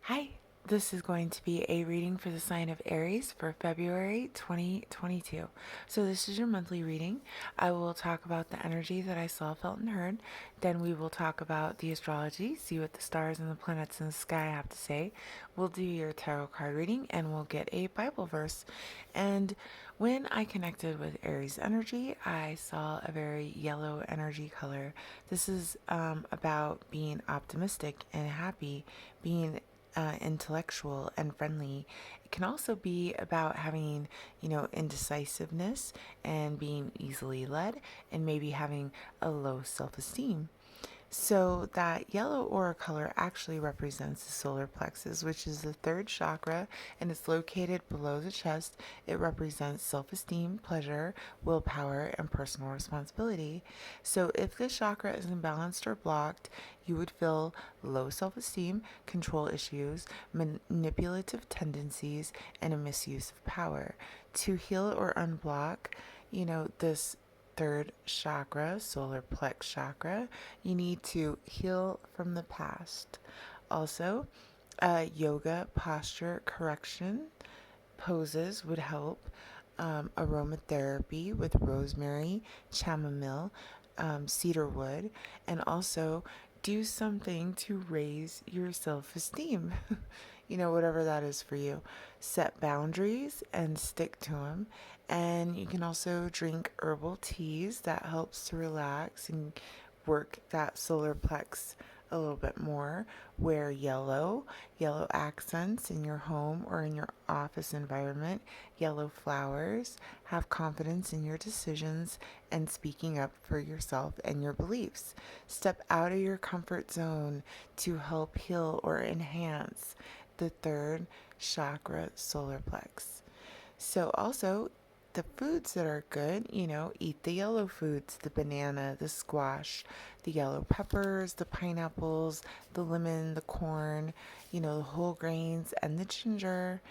Hi, this is going to be a reading for the sign of Aries for February 2022. So, this is your monthly reading. I will talk about the energy that I saw, felt, and heard. Then, we will talk about the astrology, see what the stars and the planets in the sky have to say. We'll do your tarot card reading, and we'll get a Bible verse. And when I connected with Aries energy, I saw a very yellow energy color. This is about being optimistic and happy, being intellectual and friendly. It can also be about having, indecisiveness and being easily led and maybe having a low self esteem. So, that yellow aura color actually represents the solar plexus, which is the third chakra, and it's located below the chest. It represents self esteem, pleasure, willpower, and personal responsibility. So, if this chakra is imbalanced or blocked, you would feel low self esteem, control issues, manipulative tendencies, and a misuse of power. To heal or unblock, this third chakra, solar plex chakra, you need to heal from the past. Also, yoga posture correction poses would help. Aromatherapy with rosemary, chamomile, cedarwood, and also do something to raise your self esteem. Whatever that is for you. Set boundaries and stick to them. And you can also drink herbal teas that helps to relax and work that solar plex a little bit more. Wear yellow accents in your home or in your office environment, yellow flowers. Have confidence in your decisions and speaking up for yourself and your beliefs. Step out of your comfort zone to help heal or enhance the third chakra, solar plex. So, also, the foods that are good, eat the yellow foods, the banana, the squash, the yellow peppers, the pineapples, the lemon, the corn, the whole grains, and the ginger.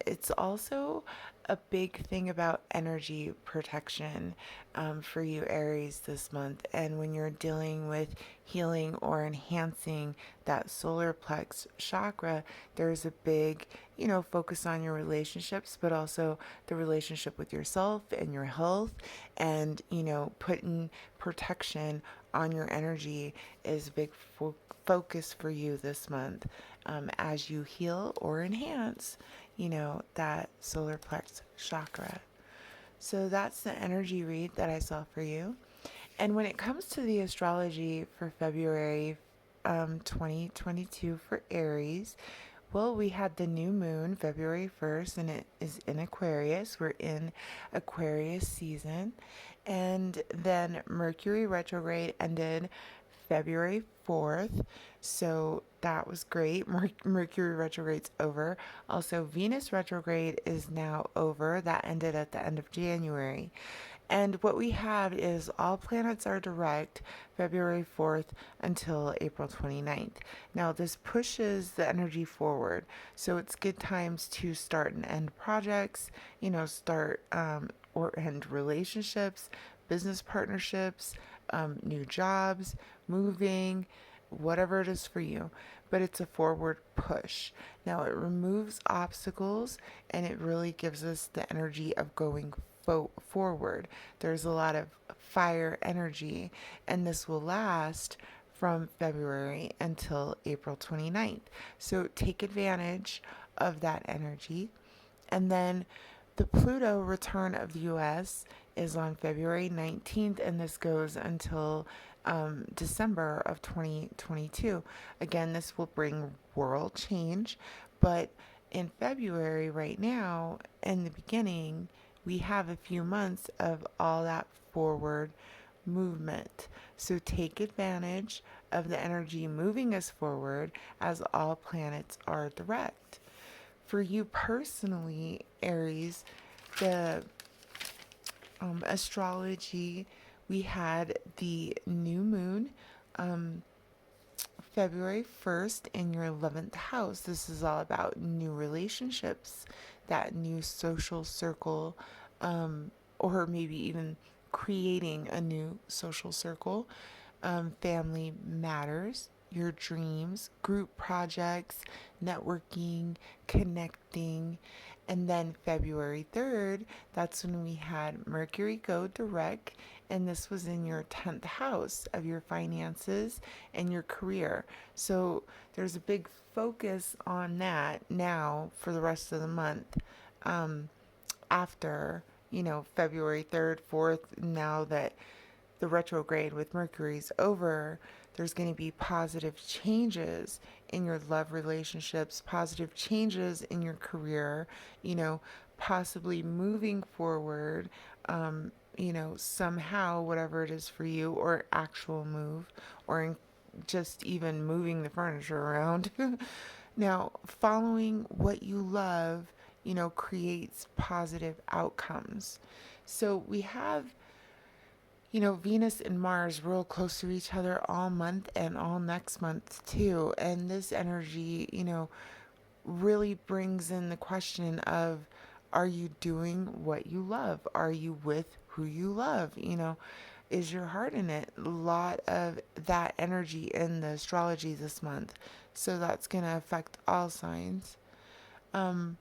It's also a big thing about energy protection for you, Aries, this month. And when you're dealing with healing or enhancing that solar plex chakra, there's a big, focus on your relationships, but also the relationship with yourself and your health. And, putting protection on your energy is a big focus for you this month as you heal or enhance that solar plex chakra. So that's the energy read that I saw for you. And when it comes to the astrology for February 2022 for Aries, well, we had the new moon February 1st, and it is in Aquarius. We're in Aquarius season. And then Mercury retrograde ended February 4th. So that was great. Mercury retrograde's over. Also, Venus retrograde is now over. That ended at the end of January. And what we have is all planets are direct February 4th until April 29th. Now, this pushes the energy forward. So it's good times to start and end projects, start or end relationships, business partnerships, new jobs, moving, whatever it is for you. But it's a forward push. Now, it removes obstacles and it really gives us the energy of going forward. There's a lot of fire energy, and this will last from February until April 29th. So take advantage of that energy. And then the Pluto return of the US is on February 19th, and this goes until December of 2022. Again, this will bring world change, but in February, right now, in the beginning, we have a few months of all that forward movement. So take advantage of the energy moving us forward as all planets are direct. For you personally, Aries, the astrology, we had the new moon um, February 1st in your 11th house. This is all about new relationships, that new social circle, or maybe even creating a new social circle. Family matters. your dreams, group projects, networking, connecting. And then February 3rd, that's when we had Mercury go direct, and this was in your 10th house of your finances and your career. So there's a big focus on that now for the rest of the month. Um, After, February 3rd, 4th, now that the retrograde with Mercury's over, there's going to be positive changes in your love relationships, positive changes in your career, you know, possibly moving forward, somehow, whatever it is for you, or actual move, or just even moving the furniture around. Now, following what you love, creates positive outcomes. So we have Venus and Mars real close to each other all month and all next month too. And this energy, really brings in the question of, are you doing what you love? Are you with who you love? Is your heart in it? A lot of that energy in the astrology this month. So that's going to affect all signs. Um,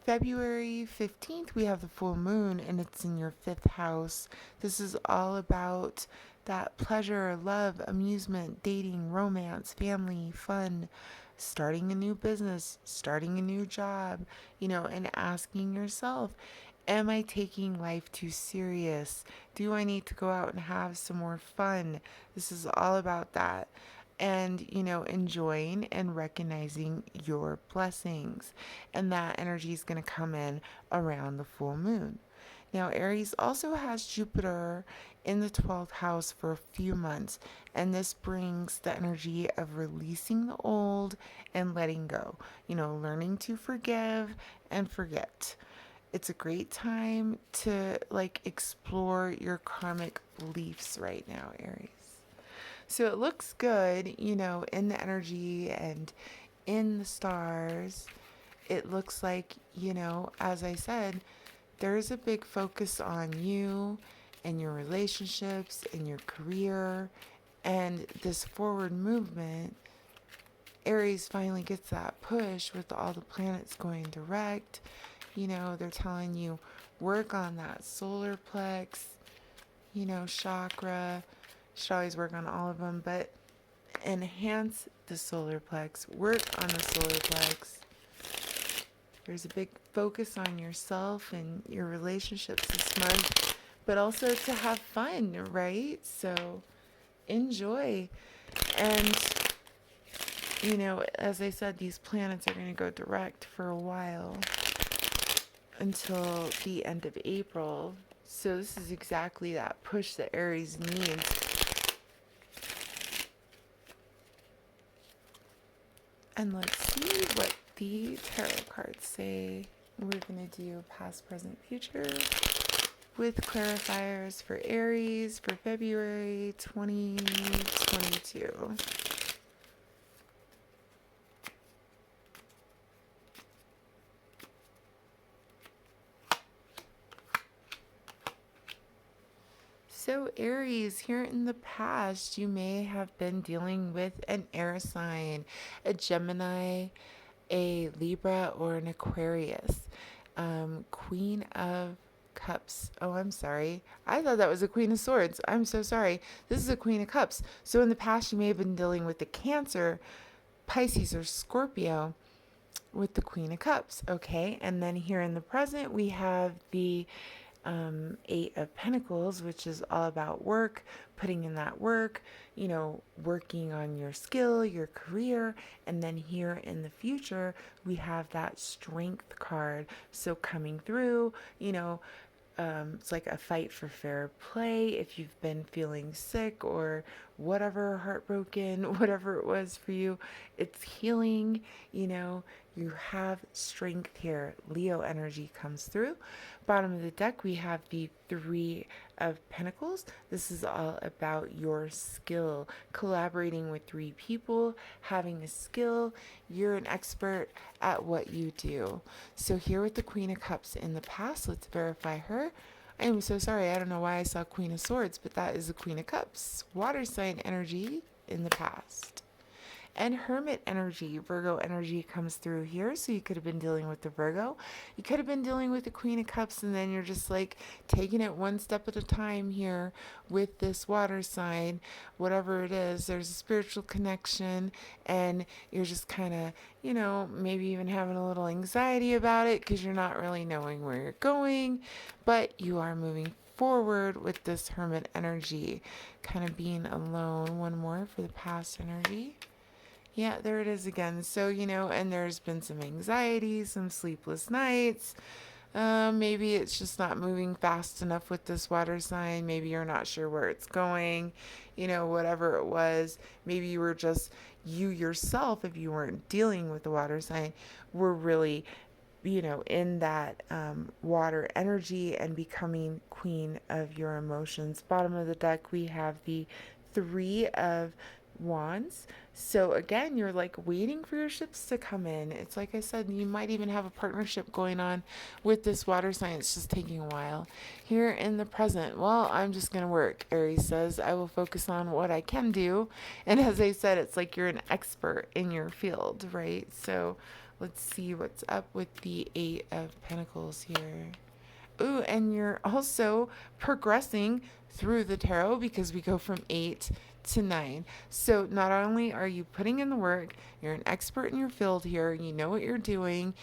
February 15th, we have the full moon, and it's in your fifth house. This is all about that pleasure, love, amusement, dating, romance, family, fun, starting a new business, starting a new job, and asking yourself, am I taking life too serious? Do I need to go out and have some more fun? This is all about that. And, enjoying and recognizing your blessings. And that energy is going to come in around the full moon. Now, Aries also has Jupiter in the 12th house for a few months, and this brings the energy of releasing the old and letting go, learning to forgive and forget. It's a great time to explore your karmic beliefs right now, Aries. So it looks good, in the energy and in the stars. It looks like, as I said, there's a big focus on you and your relationships and your career and this forward movement. Aries finally gets that push with all the planets going direct. They're telling you work on that solar plex, chakra. Should always work on all of them, but enhance the solar plex. Work on the solar plex. There's a big focus on yourself and your relationships this month, but also to have fun, right? So enjoy. And, as I said, these planets are going to go direct for a while until the end of April. So this is exactly that push that Aries needs. And let's see what the tarot cards say. We're going to do past, present, future with clarifiers for Aries for February 2022. So Aries, here in the past, you may have been dealing with an air sign, a Gemini, a Libra, or an Aquarius. Queen of Cups. Oh, I'm sorry. I thought that was a Queen of Swords. I'm so sorry. This is a Queen of Cups. So in the past, you may have been dealing with the Cancer, Pisces, or Scorpio with the Queen of Cups. Okay. And then here in the present, we have the Eight of Pentacles, which is all about work, putting in that work, working on your skill, your career. And then here in the future, we have that Strength card. So coming through, it's like a fight for fair play. If you've been feeling sick or whatever, heartbroken, whatever it was for you, it's healing. You have strength here. Leo energy comes through. Bottom of the deck, we have the Three of Pentacles. This is all about your skill, collaborating with three people, having a skill. You're an expert at what you do. So here with the Queen of Cups in the past, let's verify her. I am so sorry. I don't know why I saw Queen of Swords, but that is the Queen of Cups. Water sign energy. in the past. And Hermit energy, Virgo energy comes through here. So you could have been dealing with the Virgo. You could have been dealing with the Queen of Cups, and then you're just like taking it one step at a time here with this water sign. Whatever it is, there's a spiritual connection, and you're just kind of, maybe even having a little anxiety about it because you're not really knowing where you're going, but you are moving forward with this Hermit energy, kind of being alone. One more for the past energy. Yeah, there it is again. So, and there's been some anxiety, some sleepless nights. Maybe it's just not moving fast enough with this water sign. Maybe you're not sure where it's going. Whatever it was. Maybe you were just, you yourself, if you weren't dealing with the water sign, were really, in that water energy and becoming queen of your emotions. Bottom of the deck, we have the Three of Wands. So again, you're like waiting for your ships to come in. It's like I said, you might even have a partnership going on with this water sign. It's just taking a while. Here in the present, well, I'm just going to work. Aries says, I will focus on what I can do. And as I said, it's like you're an expert in your field, right? So let's see what's up with the Eight of Pentacles here. Ooh, and you're also progressing through the tarot because we go from 8 to 9. So not only are you putting in the work, you're an expert in your field here, you know what you're doing,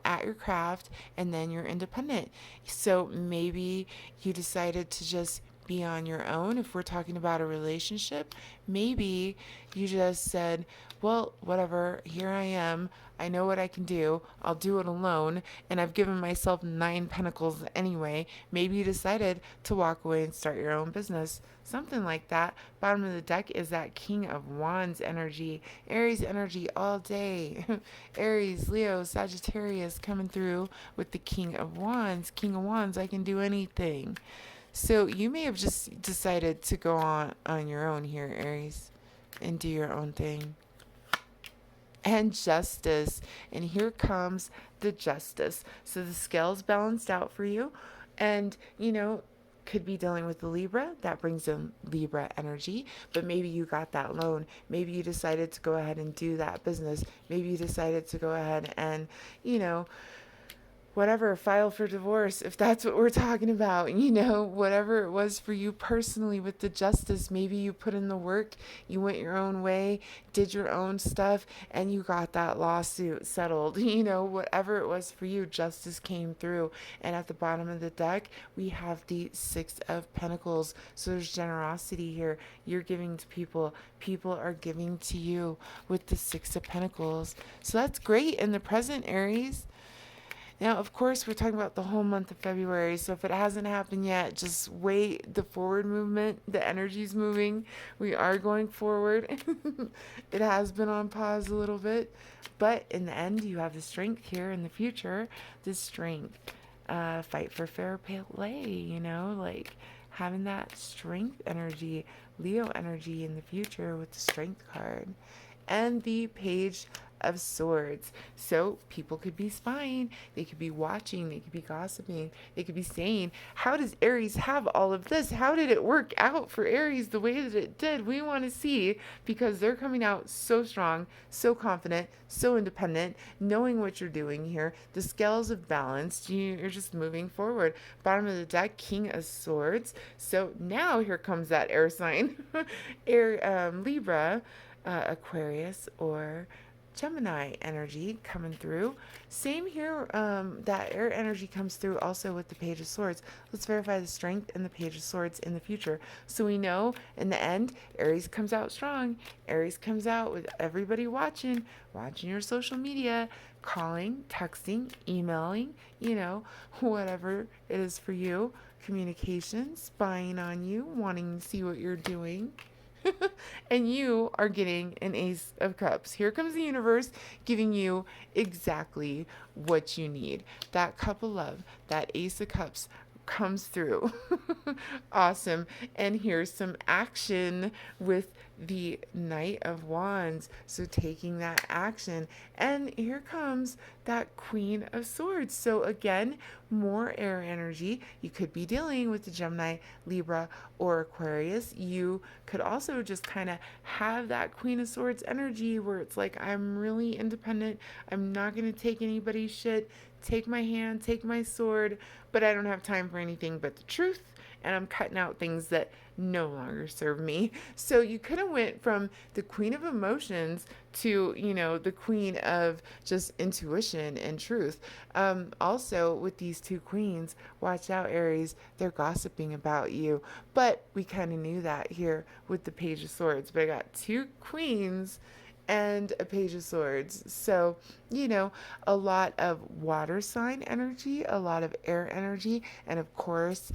at your craft, and then you're independent. So maybe you decided to just be on your own. If we're talking about a relationship, maybe you just said, well, whatever, here I am. I know what I can do. I'll do it alone. And I've given myself 9 pentacles anyway. Maybe you decided to walk away and start your own business. Something like that. Bottom of the deck is that King of Wands energy. Aries energy all day. Aries, Leo, Sagittarius coming through with the King of Wands. King of Wands, I can do anything. So you may have just decided to go on your own here, Aries, and do your own thing. And Justice. And here comes the Justice. So the scales balanced out for you. And, could be dealing with the Libra. That brings in Libra energy. But maybe you got that loan. Maybe you decided to go ahead and do that business. Maybe you decided to go ahead and, whatever, file for divorce, if that's what we're talking about, whatever it was for you personally with the Justice. Maybe you put in the work, you went your own way, did your own stuff, and you got that lawsuit settled. Whatever it was for you, Justice came through. And at the bottom of the deck, we have the Six of Pentacles. So there's generosity here. You're giving to people. People are giving to you with the Six of Pentacles. So that's great in the present, Aries. Now, of course, we're talking about the whole month of February, so if it hasn't happened yet, just wait. The forward movement, the energy's moving. We are going forward. It has been on pause a little bit, but in the end, you have the strength here in the future, the strength. Fight for fair play, like having that strength energy, Leo energy in the future with the Strength card. And the Page of Swords. So people could be spying, they could be watching, they could be gossiping, they could be saying, how does Aries have all of this? How did it work out for Aries the way that it did? We want to see, because they're coming out so strong, so confident, so independent, knowing what you're doing here. The scales have balanced. You're just moving forward. Bottom of the deck, King of Swords. So now here comes that air sign. Libra, Aquarius, or Gemini energy coming through. Same here, that air energy comes through also with the Page of Swords. Let's verify the strength and the Page of Swords in the future. So we know in the end, Aries comes out strong. Aries comes out with everybody watching your social media, calling, texting, emailing, whatever it is for you. Communication, spying on you, wanting to see what you're doing. And you are getting an Ace of Cups. Here comes the universe giving you exactly what you need. That cup of love, that Ace of Cups comes through. Awesome. And here's some action with the Knight of Wands, so taking that action. And here comes that Queen of Swords. So again, more air energy. You could be dealing with the Gemini, Libra, or Aquarius. You could also just kind of have that Queen of Swords energy where it's like, I'm really independent. I'm not going to take anybody's shit. Take my hand, take my sword, but I don't have time for anything but the truth, and I'm cutting out things that no longer serve me. So you could have went from the queen of emotions to, the queen of just intuition and truth. Also, with these two queens, watch out, Aries, they're gossiping about you. But we kind of knew that here with the Page of Swords. But I got two queens and a Page of Swords. So, a lot of water sign energy, a lot of air energy, and of course,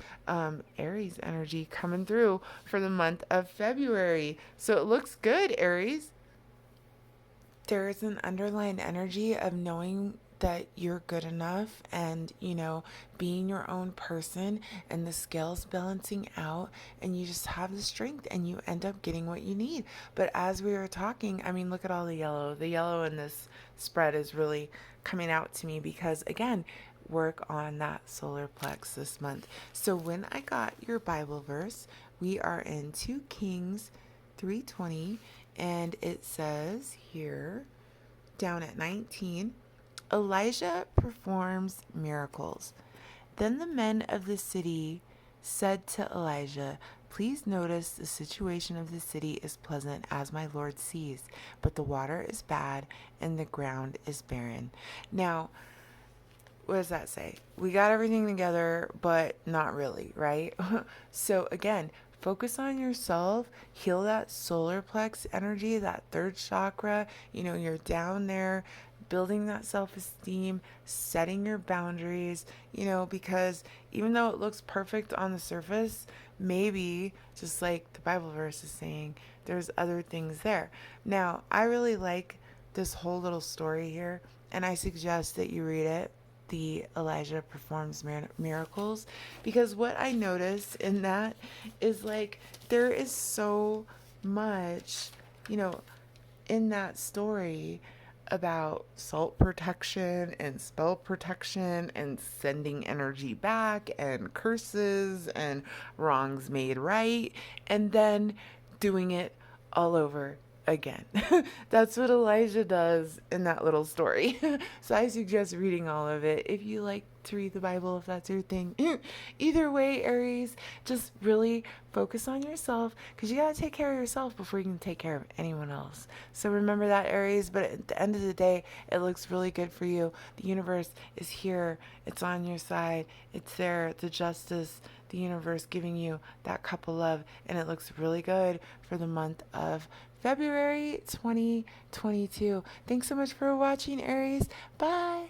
Aries energy coming through for the month of February. So it looks good, Aries. There is an underlying energy of knowing that you're good enough and, being your own person and the scales balancing out, and you just have the strength and you end up getting what you need. But as we were talking, I mean, look at all the yellow. The yellow in this spread is really coming out to me because, again, work on that solar plex this month. So when I got your Bible verse, we are in 2 Kings 3:20, and it says here down at 19, Elijah performs miracles. Then the men of the city said to Elijah, Please notice the situation of the city is pleasant as my Lord sees, but the water is bad and the ground is barren. Now, what does that say? We got everything together, but not really, right? So again, focus on yourself, heal that solar plex energy, that third chakra. You're down there building that self-esteem, setting your boundaries, because even though it looks perfect on the surface, maybe just like the Bible verse is saying, there's other things there. Now, I really like this whole little story here, and I suggest that you read it, the Elijah performs miracles, because what I notice in that is like there is so much, in that story about salt protection and spell protection and sending energy back and curses and wrongs made right, and then doing it all over again. That's what Elijah does in that little story. So I suggest reading all of it if you like to read the Bible, if that's your thing. Either way, Aries, just really focus on yourself, because you got to take care of yourself before you can take care of anyone else. So remember that, Aries. But at the end of the day, it looks really good for you. The universe is here. It's on your side. It's there. The justice, the universe giving you that cup of love. And it looks really good for the month of February 2022. Thanks so much for watching, Aries. Bye.